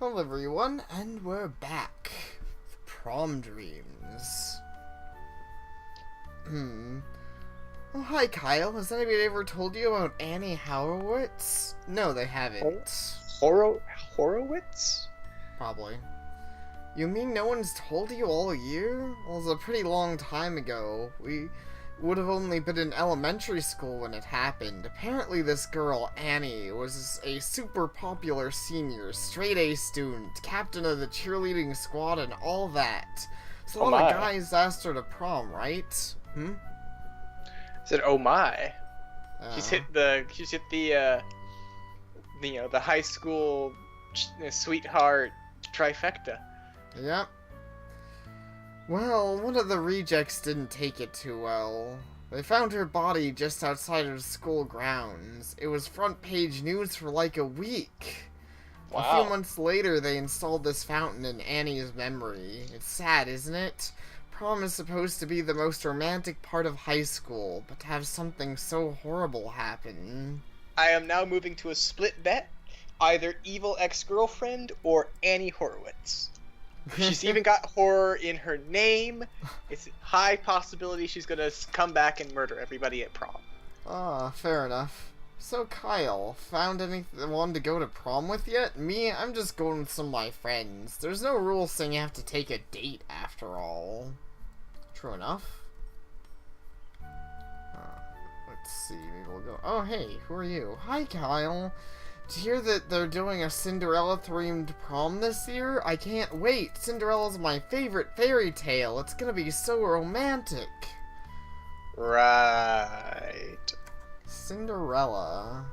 Hello everyone, and we're back. Prom dreams. Oh, hi Kyle. Has anybody ever told you about Annie Horowitz? No, they haven't. Horowitz? Probably. You mean no one's told you all year? Well, it was a pretty long time ago. We would have only been in elementary school when it happened. Apparently this girl, Annie, was a super popular senior, straight-A student, captain of the cheerleading squad, and all that. So all the guys asked her to prom, right? Said, "Oh my." She's hit the the high school sweetheart trifecta. Yep. Well, one of the rejects didn't take it too well. They found her body just outside of school grounds. It was front page news for like a week. Wow. A few months later, they installed this fountain in Annie's memory. It's sad, isn't it? Prom is supposed to be the most romantic part of high school, but to have something so horrible happen... I am now moving to a split bet. Either evil ex-girlfriend or Annie Horowitz. She's even got horror in her name. It's a high possibility she's gonna come back and murder everybody at prom. Ah, fair enough. So Kyle, found anyone to go to prom with yet? Me, I'm just going with some of my friends. There's no rule saying you have to take a date after all. True enough. Let's see, maybe we'll go... Oh, hey, who are you? Hi, Kyle. Did you hear that they're doing a Cinderella-themed prom this year? I can't wait. Cinderella's my favorite fairy tale. It's gonna be so romantic. Right. Cinderella.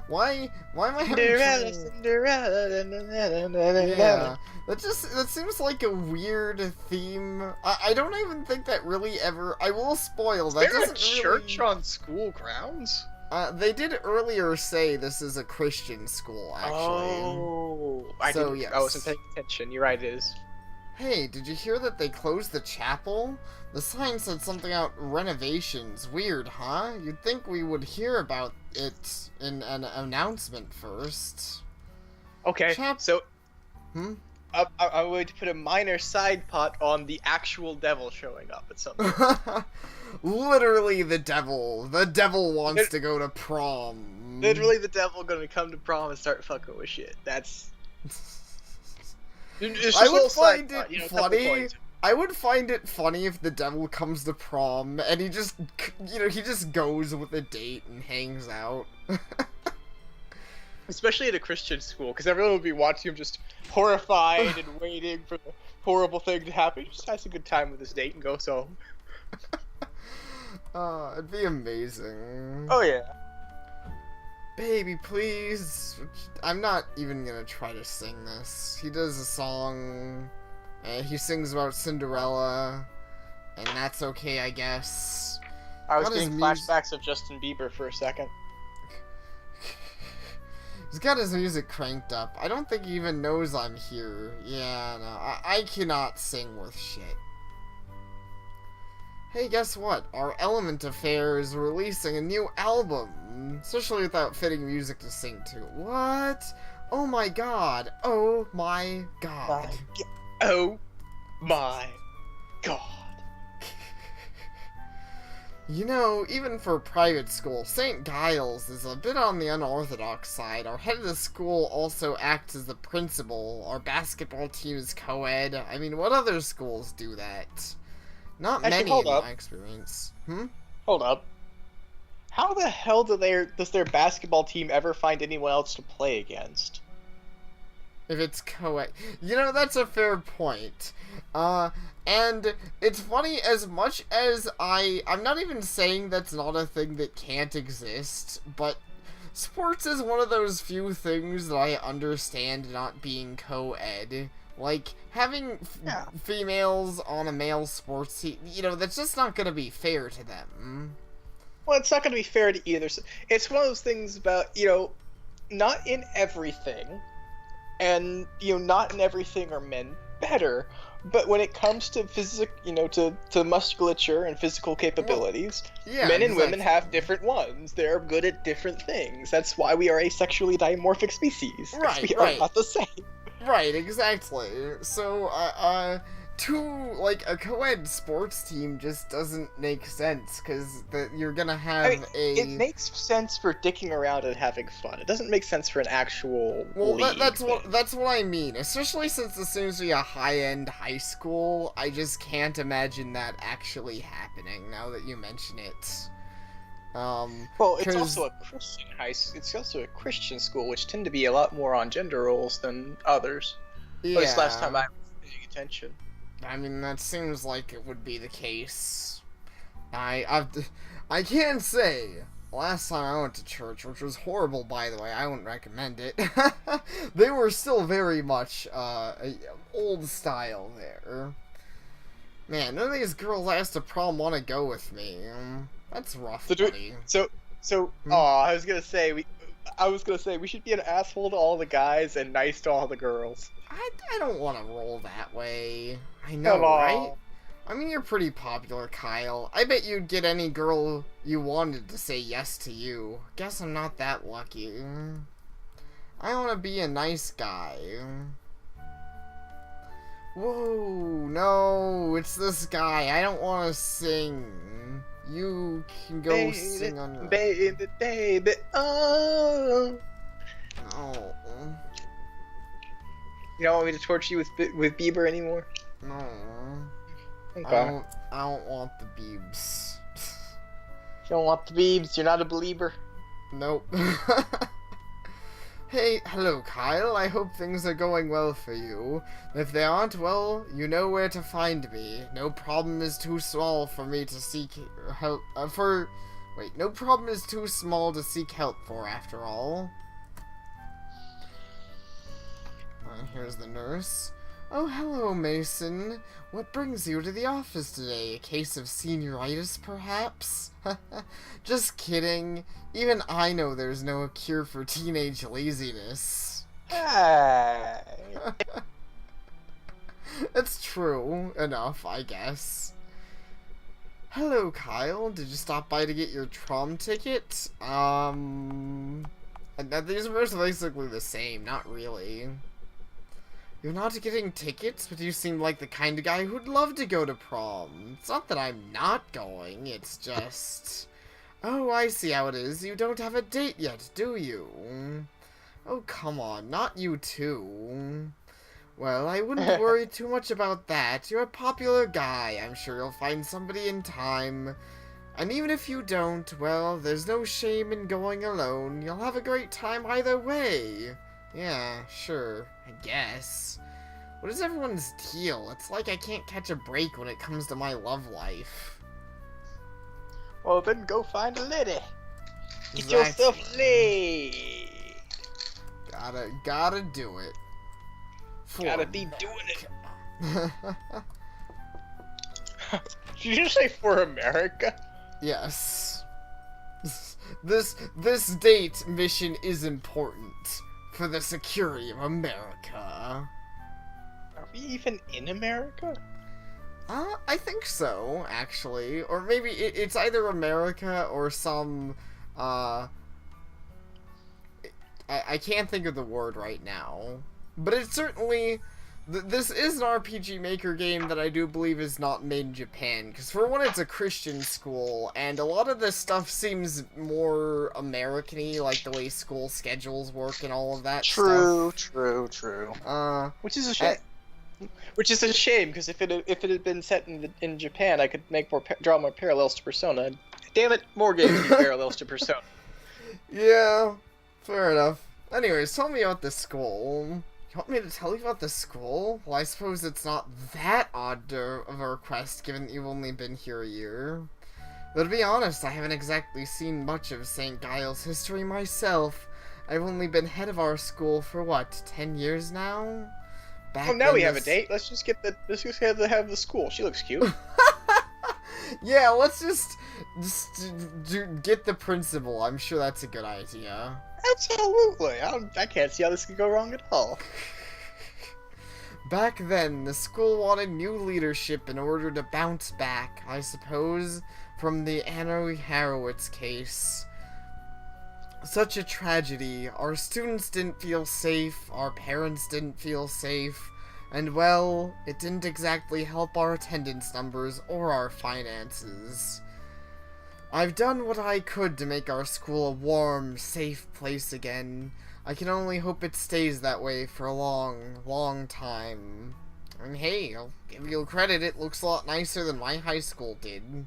Why am I having Cinderella. Yeah, that seems like a weird theme. I don't even think that really ever. I will spoil. That Is there a doesn't church really... on school grounds? They did earlier say this is a Christian school, actually. Oh, I wasn't paying attention. You're right, it is. Hey, did you hear that they closed the chapel? The sign said something about renovations. Weird, huh? You'd think we would hear about it in an announcement first. Okay, so... I would put a minor side pot on the actual devil showing up at some point. Literally the devil. The devil wants to go to prom. Literally the devil gonna come to prom and start fucking with shit. That's... I would find it funny. I would find it funny if the devil comes to prom and he just, he just goes with a date and hangs out. Especially at a Christian school, because everyone would be watching him just horrified and waiting for the horrible thing to happen. He just has a good time with his date and goes home. It'd be amazing. Oh yeah. Baby, please. I'm not even gonna try to sing this. He does a song, and he sings about Cinderella, and that's okay, I guess. I was getting flashbacks of Justin Bieber for a second. He's got his music cranked up. I don't think he even knows I'm here. Yeah, no, I cannot sing with shit. Hey, guess what? Our Element Affair is releasing a new album, especially without fitting music to sing to. What? Oh my god. Oh my god. Oh my god. You know, even for private school, St. Giles is a bit on the unorthodox side. Our head of the school also acts as the principal. Our basketball team is co-ed. I mean, what other schools do that? Not many in my experience. Hold up. How the hell does their basketball team ever find anyone else to play against? If it's co-ed. You know, that's a fair point. And it's funny, as much as I'm not even saying that's not a thing that can't exist, but sports is one of those few things that I understand not being co-ed. Like, having females on a male sports team, that's just not gonna be fair to them. Well, it's not gonna be fair to either. It's one of those things about, not in everything, and, not in everything are men better, But when it comes to to musculature and physical capabilities, Yeah, men and women exactly. have different ones. They're good at different things. That's why we are a sexually dimorphic species. 'Cause Right, we are right. not the same. Right, exactly. So, like, a co-ed sports team just doesn't make sense, because you're gonna I mean, have it a... makes sense for dicking around and having fun. It doesn't make sense for an actual Well, league. that's what I mean. Especially since this seems to be a high-end high school, I just can't imagine that actually happening, now that you mention it. Well, it's Cause, also a Christian it's also a Christian school, which tend to be a lot more on gender roles than others. At least last time yeah, I was paying attention. I mean, that seems like it would be the case. I can say, last time I went to church, which was horrible, by the way, I wouldn't recommend it. They were still very much, old style there. Man, none of these girls I asked to prom want to go with me. That's rough, So, buddy. I was gonna say we should be an asshole to all the guys and nice to all the girls. I don't want to roll that way. I Come know, on. right? I mean, you're pretty popular, Kyle. I bet you'd get any girl you wanted to say yes to you. Guess I'm not that lucky. I want to be a nice guy. Whoa, no, it's this guy. I don't want to sing. You can go Baby, sing on your... baby, oh. Oh, You don't want me to torture you with Bieber anymore? no. Okay. I don't want the beebs. You don't want the Biebs, you're not a believer. Nope. Hey, hello, Kyle. I hope things are going well for you. If they aren't, well, you know where to find me. No problem is too small for me to seek help no problem is too small to seek help for, after all. Here's the nurse. Oh, hello, Mason. What brings you to the office today? A case of senioritis, perhaps? Just kidding. Even I know there's no cure for teenage laziness. Hey. It's true enough, I guess. Hello, Kyle. Did you stop by to get your Prom ticket? These are basically the same, not really. You're not getting tickets, but you seem like the kind of guy who'd love to go to prom. It's not that I'm not going, it's just... Oh, I see how it is. You don't have a date yet, do you? Oh, come on, not you too. Well, I wouldn't worry too much about that. You're a popular guy. I'm sure you'll find somebody in time. And even if you don't, well, there's no shame in going alone. You'll have a great time either way. Yeah, sure, I guess. What is everyone's deal? It's like I can't catch a break when it comes to my love life. Well, then go find a lady. Get Exactly. yourself laid. Gotta do it. Gotta be doing it. Did you say for America? Yes. This date mission is important for the security of America. Are we even in America? I think so, actually. Or maybe it's either America or some, I can't think of the word right now. But it's certainly... This is an RPG Maker game that I do believe is not made in Japan. Because for one, it's a Christian school, and a lot of this stuff seems more American-y, like the way school schedules work and all of that stuff. True. Which is a shame. Which is a shame, because if it had been set in Japan, I could draw more parallels to Persona. Damn it, more games need parallels to Persona. Yeah, fair enough. Anyways, tell me about the school. You want me to tell you about the school? Well, I suppose it's not that odd of a request, given that you've only been here a year. Though to be honest, I haven't exactly seen much of St. Giles' history myself. I've only been head of our school for, what, 10 years now? Oh, now we have a date. Let's just have the school. She looks cute. Yeah, let's just get the principal. I'm sure that's a good idea. Absolutely. I can't see how this could go wrong at all. Back then, the school wanted new leadership in order to bounce back, I suppose, from the Anna Harowitz case. Such a tragedy. Our students didn't feel safe, our parents didn't feel safe, and well, it didn't exactly help our attendance numbers or our finances. I've done what I could to make our school a warm, safe place again. I can only hope it stays that way for a long, long time. And hey, I'll give you credit, it looks a lot nicer than my high school did.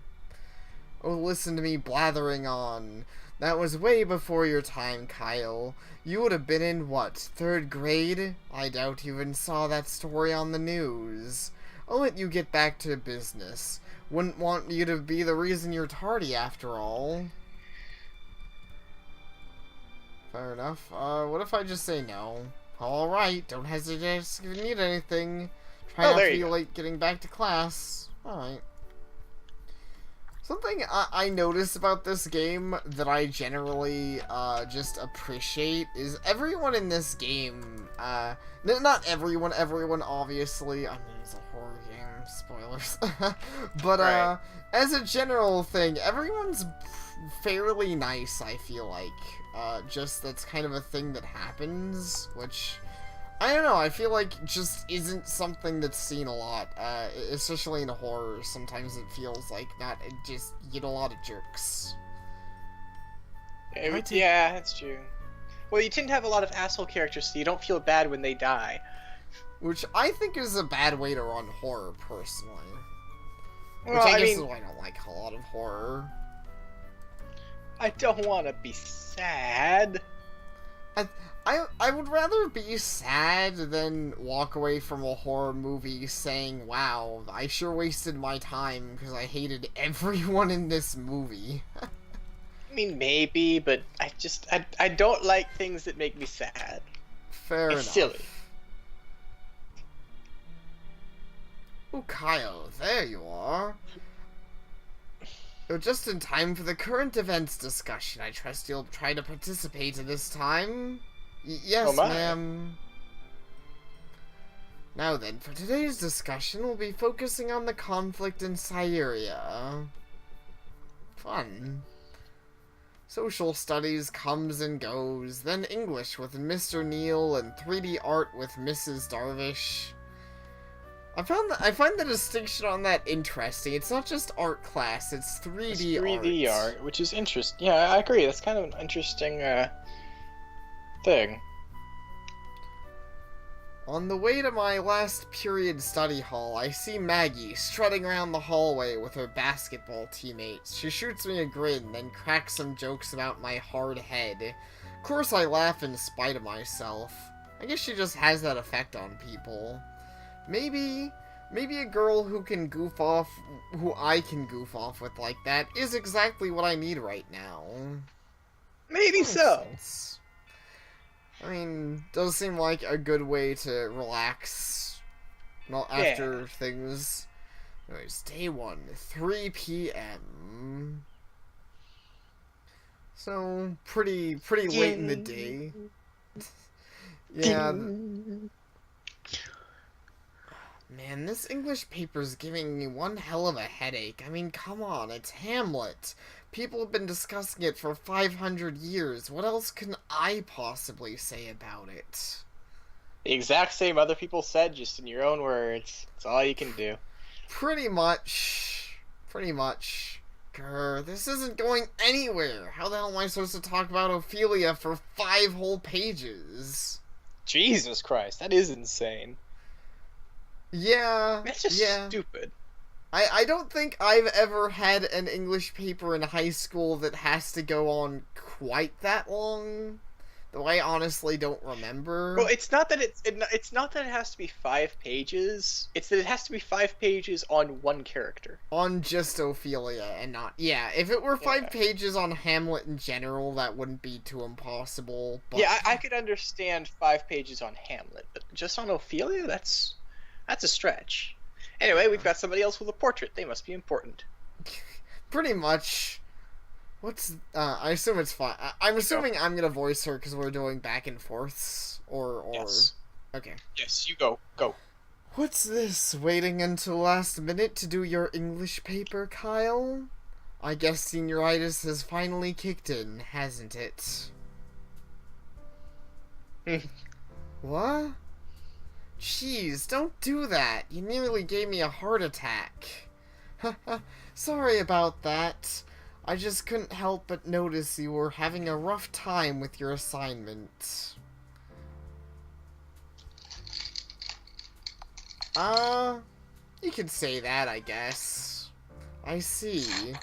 Oh, listen to me blathering on. That was way before your time, Kyle. You would have been in, what, 3rd grade? I doubt you even saw that story on the news. I'll let you get back to business. Wouldn't want you to be the reason you're tardy, after all. Fair enough. What if I just say no? Alright, don't hesitate if you need anything. Try not to be late getting back to class. Alright. Something I notice about this game that I generally just appreciate is everyone in this game, not everyone obviously, I mean it's a horror game, spoilers, but right. As a general thing, everyone's fairly nice, I feel like, just that's kind of a thing that happens, which... I don't know, I feel like just isn't something that's seen a lot, especially in horror. Sometimes it feels like you get a lot of jerks. Yeah, that's true. Well, you tend to have a lot of asshole characters, so you don't feel bad when they die. Which I think is a bad way to run horror, personally. Which Well, I guess is why I don't like a lot of horror. I don't want to be sad. I would rather be sad than walk away from a horror movie saying, wow, I sure wasted my time because I hated everyone in this movie. I mean, maybe, but I don't like things that make me sad. Fair enough. It's silly. Oh, Kyle, there you are. You're just in time for the current events discussion. I trust you'll try to participate this time. Yes, ma'am. Now then, for today's discussion, we'll be focusing on the conflict in Syria. Fun. Social studies comes and goes, then English with Mr. Neal and 3D art with Mrs. Darvish. I find the distinction on that interesting. It's not just art class, it's 3D art. 3D art, which is interesting. Yeah, I agree. That's kind of an interesting thing. On the way to my last period study hall, I see Maggie strutting around the hallway with her basketball teammates. She shoots me a grin, then cracks some jokes about my hard head. Of course I laugh in spite of myself. I guess she just has that effect on people. Maybe a girl who I can goof off with like that is exactly what I need right now. Maybe so. Sense. I mean, does seem like a good way to relax after things. Anyways, day 1, 3 p.m. So, pretty late in the day. Yeah. Man, this English paper's giving me one hell of a headache. I mean, come on, it's Hamlet. People have been discussing it for 500 years. What else can I possibly say about it? The exact same other people said, just in your own words. That's all you can do. Pretty much. Grr, this isn't going anywhere. How the hell am I supposed to talk about Ophelia for 5 whole pages? Jesus Christ, that is insane. Yeah. That's just stupid. I don't think I've ever had an English paper in high school that has to go on quite that long. Though I honestly don't remember. Well, it's not that it's not that it has to be 5 pages. It's that it has to be 5 pages on one character. On just Ophelia and not... Yeah, if it were 5 pages on Hamlet in general, that wouldn't be too impossible. But... Yeah, I could understand 5 pages on Hamlet, but just on Ophelia, that's a stretch. Anyway, we've got somebody else with a portrait. They must be important. Pretty much. What's... I assume it's fine. I'm assuming I'm gonna voice her because we're doing back and forths. Or... Yes. Okay. Yes, you go. Go. What's this? Waiting until last minute to do your English paper, Kyle? I guess senioritis has finally kicked in, hasn't it? What? Jeez, don't do that. You nearly gave me a heart attack. Sorry about that. I just couldn't help but notice you were having a rough time with your assignment. You could say that, I guess. I see.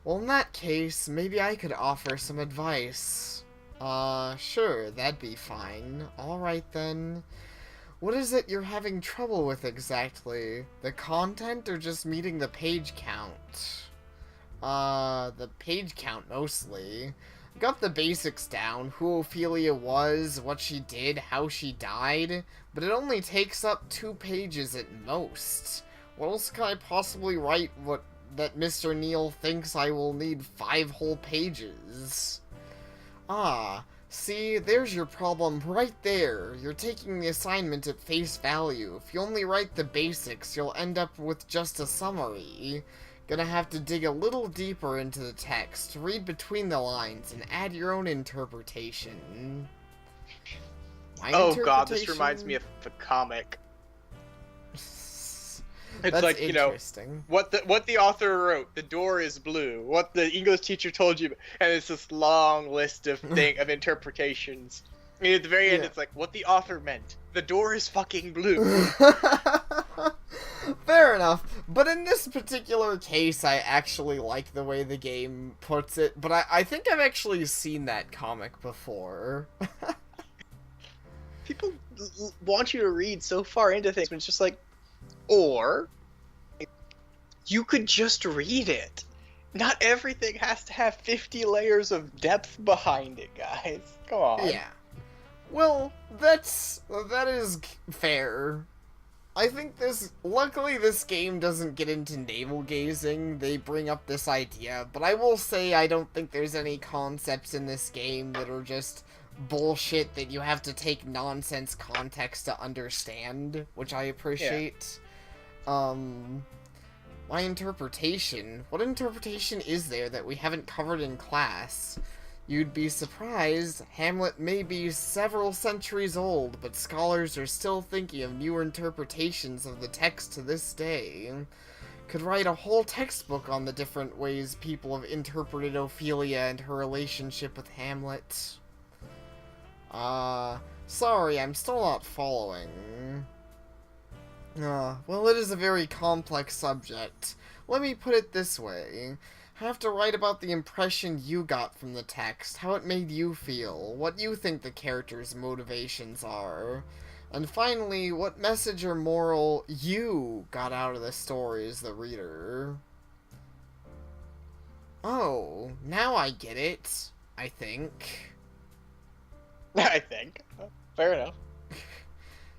Well, in that case, maybe I could offer some advice. Sure, that'd be fine. Alright then. What is it you're having trouble with exactly? The content or just meeting the page count? The page count mostly. Got the basics down, who Ophelia was, what she did, how she died, but it only takes up 2 pages at most. What else can I possibly write that Mr. Neal thinks I will need 5 whole pages? Ah, see, there's your problem right there. You're taking the assignment at face value. If you only write the basics, you'll end up with just a summary. Gonna have to dig a little deeper into the text, read between the lines, and add your own interpretation. Oh god, this reminds me of the comic. It's That's like, you know, interesting. what the author wrote, the door is blue, what the English teacher told you, and it's this long list of of interpretations. And at the very end, it's like, what the author meant, the door is fucking blue. Fair enough, but in this particular case, I actually like the way the game puts it, but I think I've actually seen that comic before. People want you to read so far into things, but it's just like, or you could just read it. Not everything has to have 50 layers of depth behind it, guys. Come on. Yeah. Well, that is fair. I think luckily this game doesn't get into navel gazing. They bring up this idea, but I will say I don't think there's any concepts in this game that are just bullshit that you have to take nonsense context to understand, which I appreciate. Yeah. My interpretation. What interpretation is there that we haven't covered in class? You'd be surprised, Hamlet may be several centuries old, but scholars are still thinking of newer interpretations of the text to this day. Could write a whole textbook on the different ways people have interpreted Ophelia and her relationship with Hamlet. Sorry, I'm still not following. Well, it is a very complex subject. Let me put it this way. Have to write about the impression you got from the text, how it made you feel, what you think the characters' motivations are, and finally, what message or moral you got out of the story as the reader. Oh, now I get it, I think. I think. Fair enough.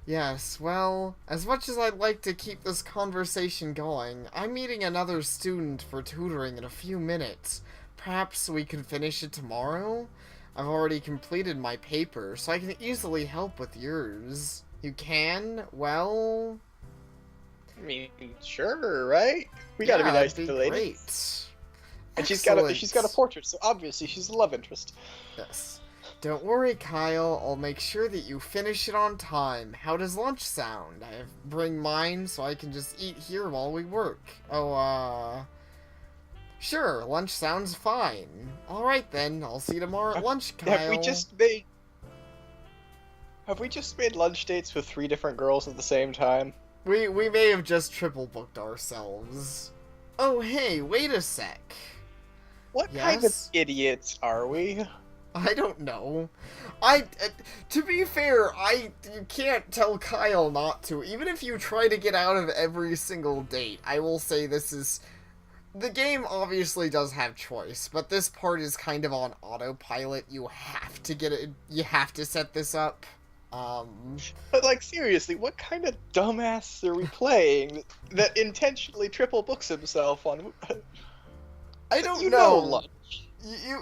Yes, well, as much as I'd like to keep this conversation going, I'm meeting another student for tutoring in a few minutes. Perhaps we could finish it tomorrow? I've already completed my paper, so I can easily help with yours. You can? Well... I mean, sure, right? We gotta be nice to the lady. Great. And she's got a portrait, so obviously she's a love interest. Yes. Don't worry, Kyle. I'll make sure that you finish it on time. How does lunch sound? Bring mine so I can just eat here while we work. Oh, sure, lunch sounds fine. Alright then, I'll see you tomorrow at lunch, Kyle. Have we just made lunch dates with 3 different girls at the same time? We may have just triple booked ourselves. Oh, hey, wait a sec. What kind of idiots are we? I don't know. To be fair, you can't tell Kyle not to. Even if you try to get out of every single date, I will say the game obviously does have choice, but this part is kind of on autopilot. You have to you have to set this up. But like, seriously, what kind of dumbass are we playing that intentionally triple books himself on? I don't know.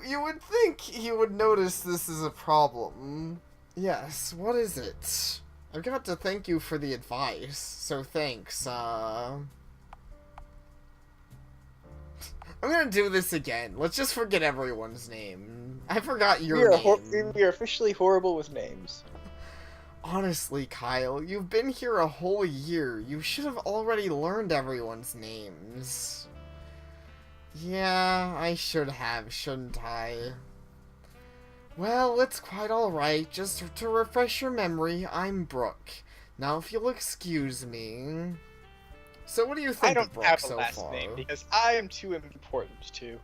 You would think he would notice this is a problem. Yes, what is it? I've got to thank you for the advice, so thanks. I'm gonna do this again. Let's just forget everyone's name. I forgot your name. We are officially horrible with names. Honestly, Kyle, you've been here a whole year. You should have already learned everyone's names. Yeah, I should have, shouldn't I? Well, it's quite alright. Just to refresh your memory, I'm Brooke. Now, if you'll excuse me... So what do you think I don't of Brooke have a so last far? name because I am too important to.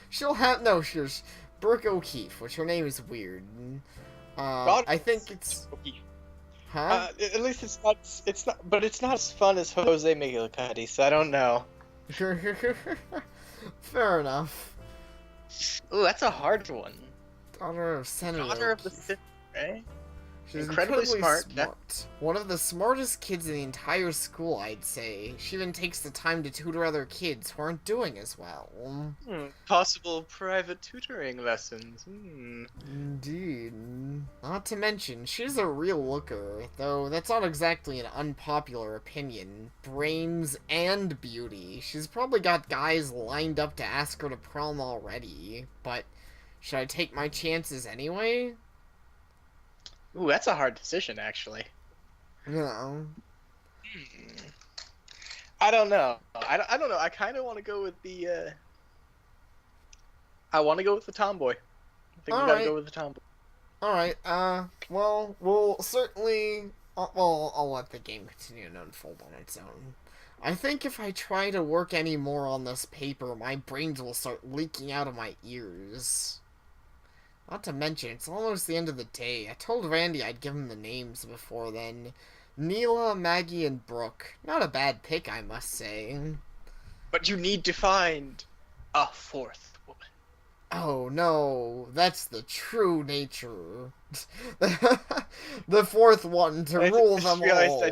She'll have... No, she's Brooke O'Keefe, which her name is weird. I think it's... Huh? At least it's not. It's not. But it's not as fun as Jose McGillicuddy, so I don't know. Fair enough. Ooh, that's a hard one. Daughter of Senator Daughter of the O'Keefe. Sith, right? She's Incredibly smart. One of the smartest kids in the entire school, I'd say. She even takes the time to tutor other kids who aren't doing as well. Possible private tutoring lessons. Indeed. Not to mention, she's a real looker, though that's not exactly an unpopular opinion. Brains and beauty. She's probably got guys lined up to ask her to prom already, but should I take my chances anyway? Ooh, that's a hard decision, actually. No. I don't know. I don't know. I kind of want to go with the. I want to go with the tomboy. I think we gotta go with the tomboy. Alright, well, we'll certainly... Well, I'll let the game continue to unfold on its own. I think if I try to work any more on this paper, my brains will start leaking out of my ears. Not to mention, it's almost the end of the day. I told Randy I'd give him the names before then. Neela, Maggie, and Brooke. Not a bad pick, I must say. But you need to find a fourth woman. Oh no, that's the true nature. The fourth one to rule them all.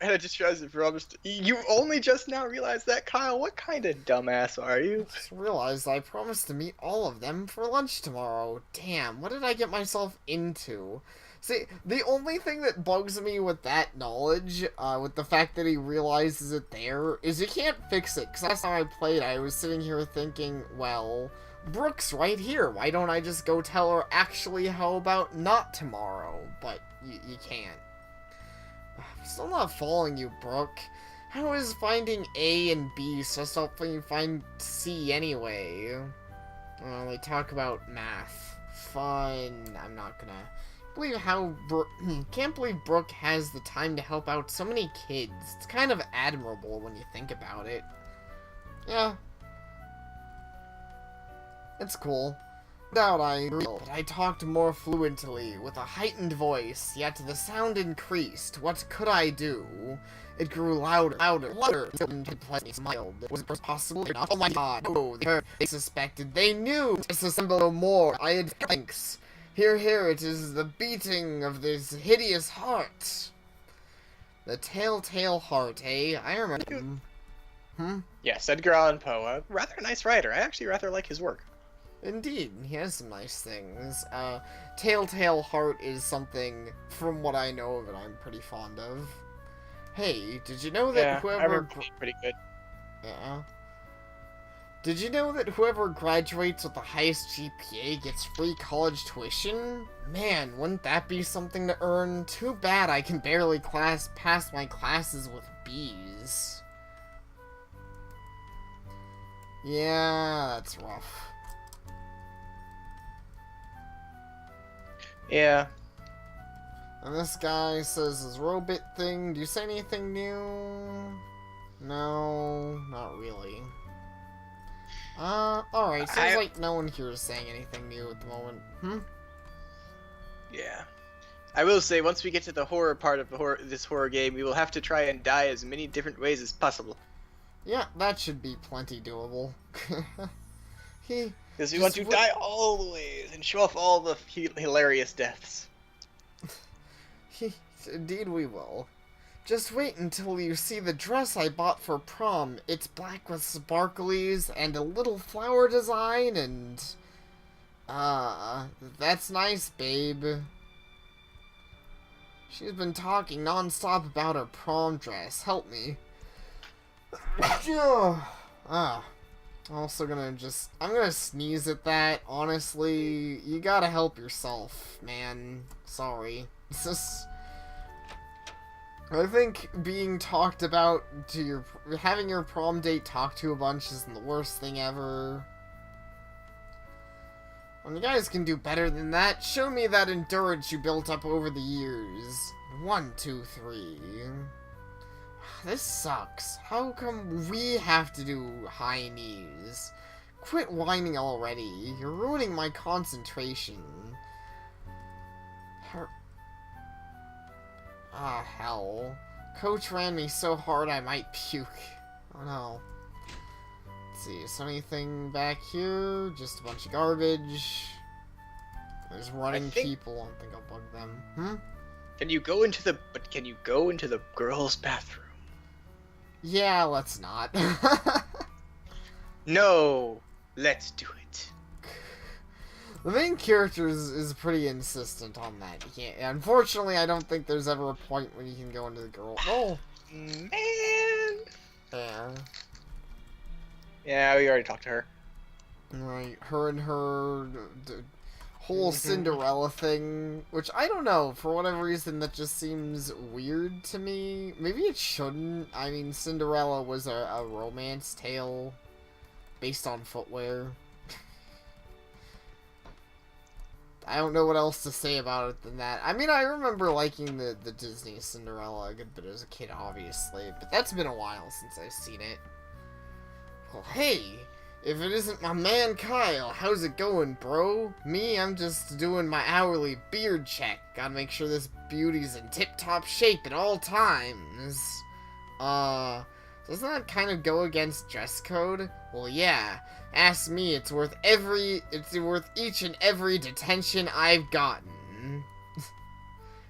And I just realized I promised. You only just now realized that, Kyle. What kind of dumbass are you? Just realized I promised to meet all of them for lunch tomorrow. Damn, what did I get myself into? See, the only thing that bugs me with that knowledge, with the fact that he realizes it there, is you can't fix it. Because last time I played, I was sitting here thinking, well, Brooke's right here. Why don't I just go tell her, actually, how about not tomorrow? But you can't. I'm still not following you, Brooke. How is finding A and B supposed to help you find C anyway? Well, they talk about math. Fun. I'm not gonna... Can't believe Brooke has the time to help out so many kids. It's kind of admirable when you think about it. Yeah. It's cool. Doubt but I talked more fluently, with a heightened voice, yet the sound increased. What could I do? It grew louder, louder, until Pleasant smiled. Was it possible enough? Oh my god, oh, they heard, they suspected, they knew! Disassemble no more, I had thanks. Here, it is the beating of this hideous heart. The telltale heart, eh? I remember. Yes, Edgar Allan Poe, a rather nice writer. I actually rather like his work. Indeed, he has some nice things. Telltale Heart is something, from what I know of it, I'm pretty fond of. Hey, did you know that whoever... pretty good. Yeah. Did you know that whoever graduates with the highest GPA gets free college tuition? Man, wouldn't that be something to earn? Too bad I can barely pass my classes with B's. Yeah, that's rough. Yeah. And this guy says his robot thing. Do you say anything new? No, not really. Alright, sounds like no one here is saying anything new at the moment. Yeah. I will say, once we get to the horror part of this horror game, we will have to try and die as many different ways as possible. Yeah, that should be plenty doable. Because we want to die all the ways and show off all the hilarious deaths. Indeed we will. Just wait until you see the dress I bought for prom. It's black with sparklies and a little flower design and... that's nice, babe. She's been talking non-stop about her prom dress. Help me. Ah. Also I'm gonna sneeze at that. Honestly, you gotta help yourself, man. Sorry. It's just... I think being talked about having your prom date talked to a bunch isn't the worst thing ever. When you guys can do better than that, show me that endurance you built up over the years. 1, 2, 3. This sucks. How come we have to do high knees? Quit whining already. You're ruining my concentration. Ah, hell. Coach ran me so hard I might puke. Oh no. Let's see, is there anything back here? Just a bunch of garbage. There's running people. I think I'll bug them. Can you go into the girls' bathroom? Yeah, let's not. No, let's do it. The main character is pretty insistent on that. Unfortunately, I don't think there's ever a point when you can go into the girl. Oh, Man. yeah. Yeah, we already talked to her. Right, her and her whole Cinderella thing, which I don't know, for whatever reason that just seems weird to me. Maybe it shouldn't. I mean, Cinderella was a romance tale based on footwear. I don't know what else to say about it than that. I mean, I remember liking the Disney Cinderella a good bit as a kid, obviously, but that's been a while since I've seen it. Well, hey! If it isn't my man Kyle, how's it going, bro? Me, I'm just doing my hourly beard check. Gotta make sure this beauty's in tip-top shape at all times. Doesn't that kind of go against dress code? Well, yeah. Ask me, it's worth each and every detention I've gotten.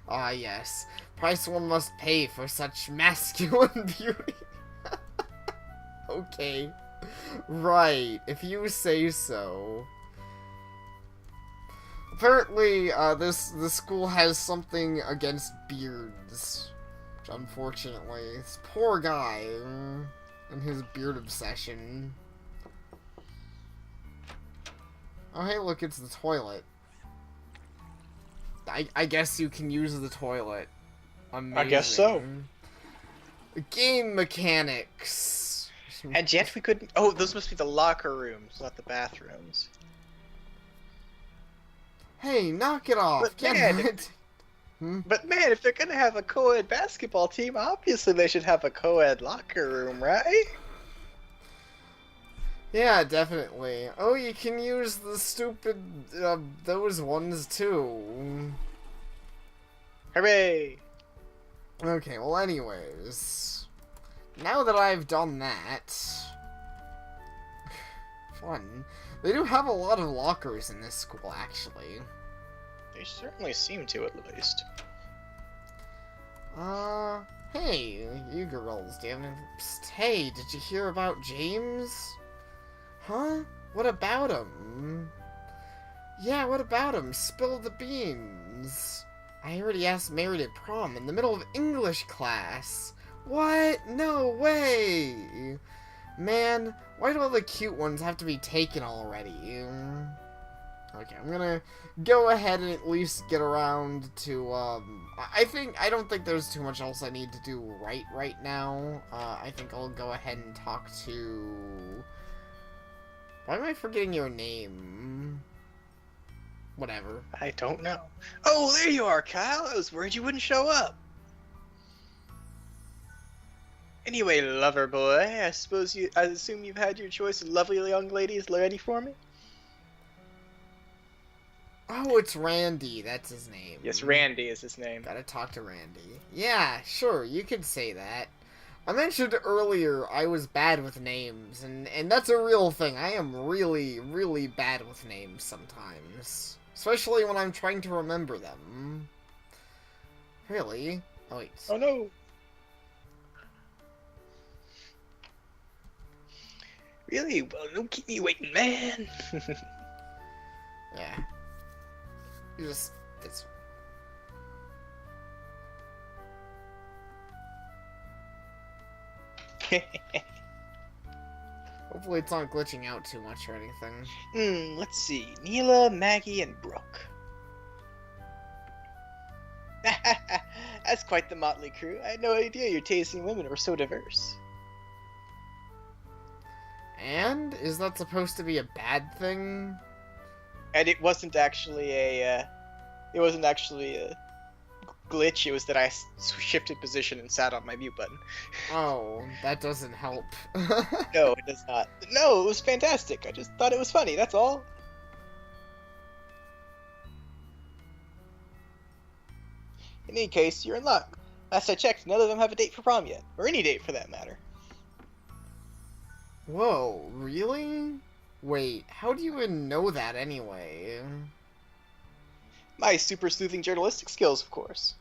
Ah, yes. Price one must pay for such masculine beauty. Okay. Right, if you say so. Apparently, this school has something against beards. Which, unfortunately, this poor guy and his beard obsession. Oh, hey, look, it's the toilet. I guess you can use the toilet. Amazing. I guess so. Game mechanics. And yet we couldn't... Oh, those must be the locker rooms, not the bathrooms. Hey, knock it off. But Get man, it. But man, if they're gonna have a co-ed basketball team, obviously they should have a co-ed locker room, right? Yeah, definitely. Oh, you can use the stupid, those ones too. Hooray! Okay, well anyways. Now that I've done that... Fun. They do have a lot of lockers in this school, actually. They certainly seem to, at least. Hey, you girls, damn it. Psst, hey, did you hear about James? Huh? What about him? Yeah, what about him? Spill the beans. I already asked Mary to prom in the middle of English class. What? No way! Man, why do all the cute ones have to be taken already? Okay, I'm gonna go ahead and at least get around to, I don't think there's too much else I need to do right now. I think I'll go ahead and talk to... Why am I forgetting your name? Whatever. I don't know. Oh, there you are, Kyle! I was worried you wouldn't show up. Anyway, lover boy, I assume you've had your choice of lovely young ladies ready for me? Oh, it's Randy. That's his name. Yes, Randy is his name. Gotta talk to Randy. Yeah, sure, you could say that. I mentioned earlier I was bad with names, and that's a real thing. I am really, really bad with names sometimes. Especially when I'm trying to remember them. Really? Oh, wait. Oh, no. Really? Well, don't keep me waiting, man. Yeah. You just... It's... Hopefully it's not glitching out too much or anything. Let's see. Neela, Maggie, and Brooke. That's quite the motley crew. I had no idea your tastes in women were so diverse. And? Is that supposed to be a bad thing? And it wasn't actually a glitch. It was that I shifted position and sat on my mute button. Oh, that doesn't help. No, it does not. No, it was fantastic. I just thought it was funny, that's all. In any case, you're in luck. Last I checked, none of them have a date for prom yet. Or any date, for that matter. Whoa, really? Wait, how do you even know that anyway? My super sleuthing journalistic skills, of course.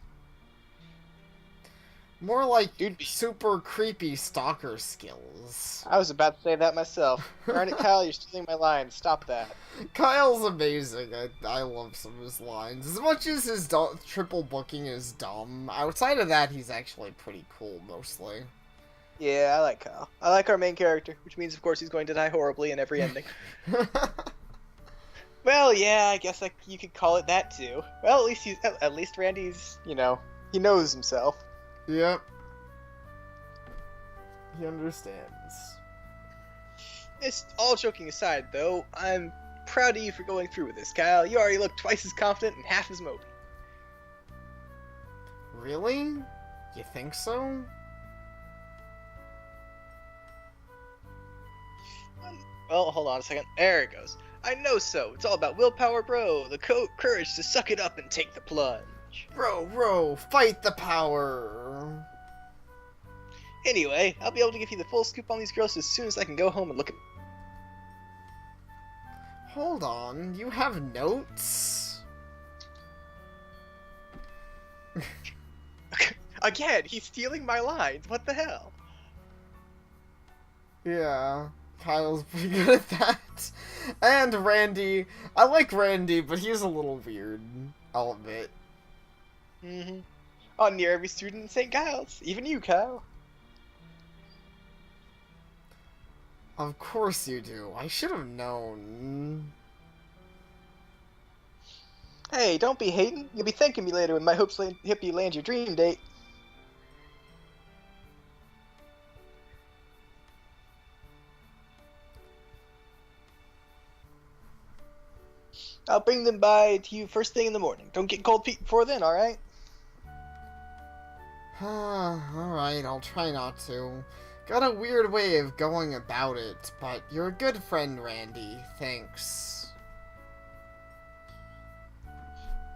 More like Dude, super creepy stalker skills. I was about to say that myself. Darn it, Kyle, you're stealing my lines. Stop that. Kyle's amazing. I love some of his lines. As much as his triple booking is dumb, outside of that, he's actually pretty cool, mostly. Yeah, I like Kyle. I like our main character, which means, of course, he's going to die horribly in every ending. Well, yeah, I guess you could call it that too. Well, at least Randy's, he knows himself. Yep. He understands. It's all joking aside, though. I'm proud of you for going through with this, Kyle. You already look twice as confident and half as mopey. Really? You think so? Well, hold on a second. There it goes. I know so. It's all about willpower, bro. The courage to suck it up and take the plunge. Bro, fight the power. Anyway, I'll be able to give you the full scoop on these girls as soon as I can go home and look at. Hold on, you have notes? Again, he's stealing my lines. What the hell? Yeah, Kyle's pretty good at that. And Randy. I like Randy, but he's a little weird, I'll admit. Mm-hmm. On near every student in St. Giles. Even you, Kyle. Of course you do. I should have known. Hey, don't be hating. You'll be thanking me later when my hopes help you land your dream date. I'll bring them by to you first thing in the morning. Don't get cold feet before then, alright? Alright, I'll try not to. Got a weird way of going about it, but you're a good friend, Randy. Thanks.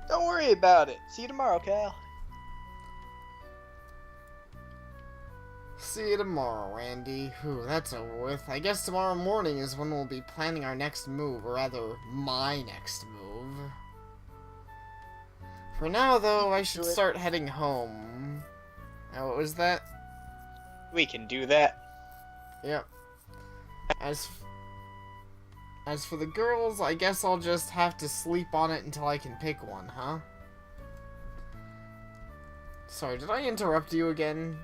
Don't worry about it. See you tomorrow, Cal. See you tomorrow, Randy. Whew, that's over with. I guess tomorrow morning is when we'll be planning our next move, or rather, my next move. For now, though, I should start heading home. Now, what was that? We can do that. Yep. As for the girls, I guess I'll just have to sleep on it until I can pick one, huh? Sorry, did I interrupt you again?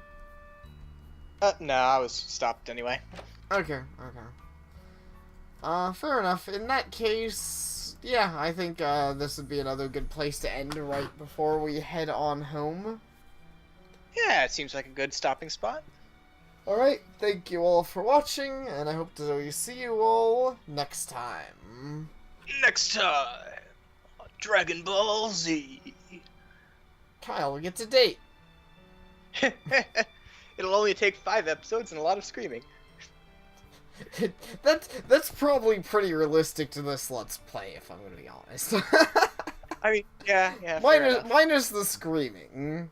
No, I was stopped anyway. Okay. Fair enough. In that case, yeah, I think, this would be another good place to end right before we head on home. Yeah, it seems like a good stopping spot. Alright, thank you all for watching, and I hope to see you all next time. Next time, Dragon Ball Z. Kyle gets a date. It'll only take 5 episodes and a lot of screaming. That's probably pretty realistic to this Let's Play, if I'm gonna be honest. I mean, yeah. Minus the screaming.